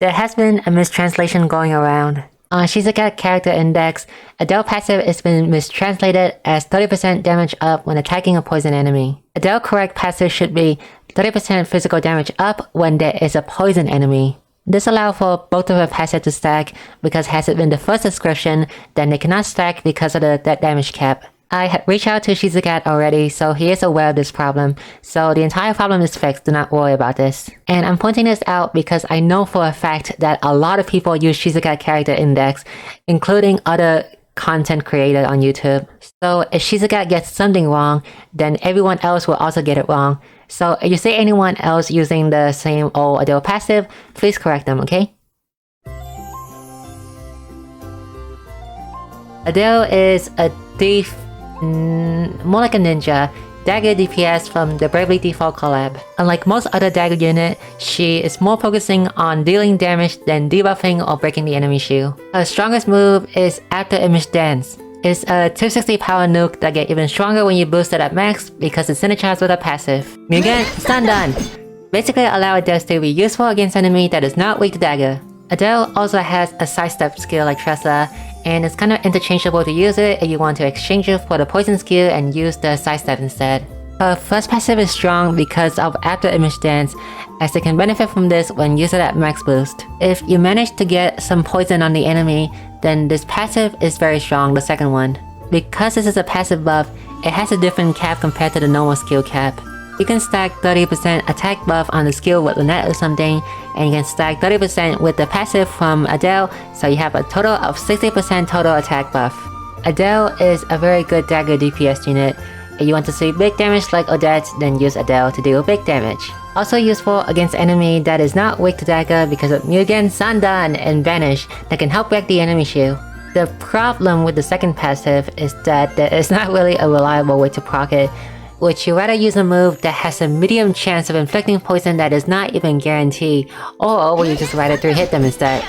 There has been a mistranslation going around. On Shizuka character index, Adelle passive has been mistranslated as 30% damage up when attacking a poison enemy. Adelle correct passive should be 30% physical damage up when there is a poison enemy. This allows for both of her passive to stack because has it been the first description, then they cannot stack because of the death damage cap. I had reached out to Shizuka already, so he is aware of this problem, so the entire problem is fixed, do not worry about this. And I'm pointing this out because I know for a fact that a lot of people use Shizuka character index, including other content creators on YouTube. So if Shizuka gets something wrong, then everyone else will also get it wrong. So if you see anyone else using the same old Adelle passive, please correct them, okay? Adelle is a thief, more like a ninja, dagger DPS from the Bravely Default collab. Unlike most other dagger units, she is more focusing on dealing damage than debuffing or breaking the enemy shield. Her strongest move is After Image Dance. It's a 260 power nuke that gets even stronger when you boost it at max because it's synergized with her passive. Mugen, stun done! Basically allow Adelle to be useful against enemy that is not weak to dagger. Adelle also has a sidestep skill like Tressa, and it's kind of interchangeable to use it if you want to exchange it for the poison skill and use the sidestep instead. Her first passive is strong because of After Image Dance, as they can benefit from this when used at max boost. If you manage to get some poison on the enemy, then this passive is very strong, the second one. Because this is a passive buff, it has a different cap compared to the normal skill cap. You can stack 30% attack buff on the skill with Lynette or something, and you can stack 30% with the passive from Adelle, so you have a total of 60% total attack buff. Adelle is a very good dagger DPS unit. If you want to see big damage like Odette, then use Adelle to deal big damage. Also useful against enemy that is not weak to dagger because of Mugen, Sandan, and Vanish that can help break the enemy shield. The problem with the second passive is that there is not really a reliable way to proc it. Would you rather use a move that has a medium chance of inflicting poison that is not even guaranteed, or will you just rather 3-hit them instead?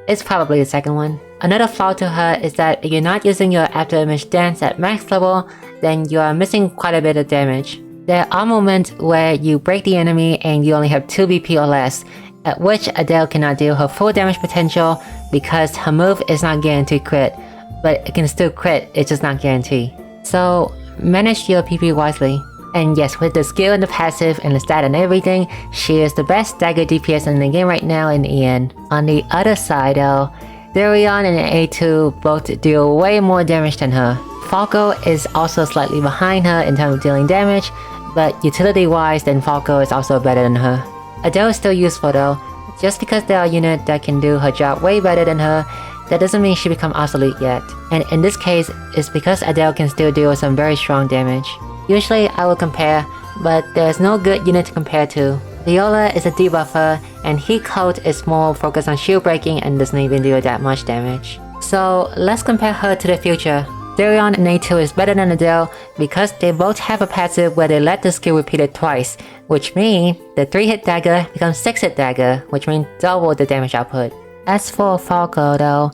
It's probably the second one. Another flaw to her is that if you're not using your After Image Dance at max level, then you are missing quite a bit of damage. There are moments where you break the enemy and you only have 2 BP or less, at which Adelle cannot deal her full damage potential because her move is not guaranteed crit, but it can still crit, it's just not guaranteed. So manage your PP wisely. And yes, with the skill and the passive and the stat and everything, she is the best dagger DPS in the game right now in EN. On the other side though, Therion and A2 both deal way more damage than her. Falco is also slightly behind her in terms of dealing damage, but utility wise then Falco is also better than her. Adelle is still useful though. Just because there are units that can do her job way better than her, that doesn't mean she become obsolete yet. And in this case, it's because Adelle can still deal some very strong damage. Usually I will compare, but there's no good unit to compare to. Viola is a debuffer, and Heat Coat is more focused on shield breaking and doesn't even deal that much damage. So let's compare her to the future. Therion and A2 is better than Adelle because they both have a passive where they let the skill repeat it twice, which means the 3-hit dagger becomes 6-hit dagger, which means double the damage output. As for Falco though,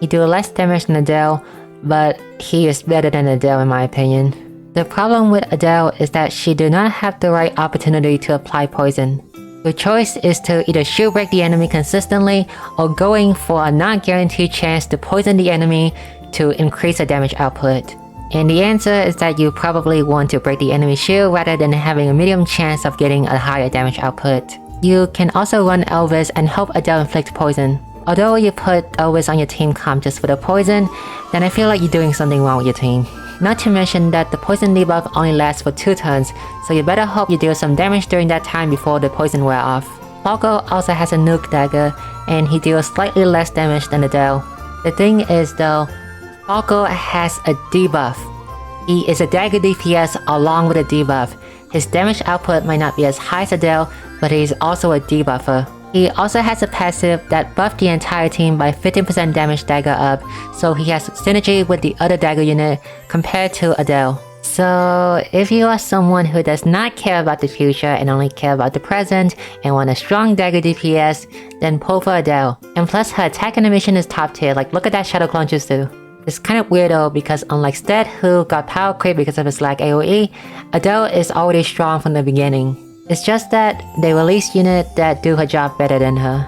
he do less damage than Adelle, but he is better than Adelle in my opinion. The problem with Adelle is that she do not have the right opportunity to apply poison. Your choice is to either shield break the enemy consistently or going for a non-guaranteed chance to poison the enemy to increase the damage output. And the answer is that you probably want to break the enemy shield rather than having a medium chance of getting a higher damage output. You can also run Elvis and help Adelle inflict poison. Although you put Elvis on your team comp just for the poison, then I feel like you're doing something wrong with your team. Not to mention that the poison debuff only lasts for 2 turns, so you better hope you deal some damage during that time before the poison wear off. Falco also has a nuke dagger, and he deals slightly less damage than Adelle. The thing is though, Falco has a debuff. He is a dagger DPS along with a debuff. His damage output might not be as high as Adelle, but he is also a debuffer. He also has a passive that buffed the entire team by 15% damage dagger up, so he has synergy with the other dagger unit compared to Adelle. So if you are someone who does not care about the future and only care about the present and want a strong dagger DPS, then pull for Adelle. And plus her attack animation is top tier, like look at that Shadow Clone Jutsu. It's kind of weird though because unlike Stead who got power creep because of his lag AoE, Adelle is already strong from the beginning. It's just that they released units that do her job better than her.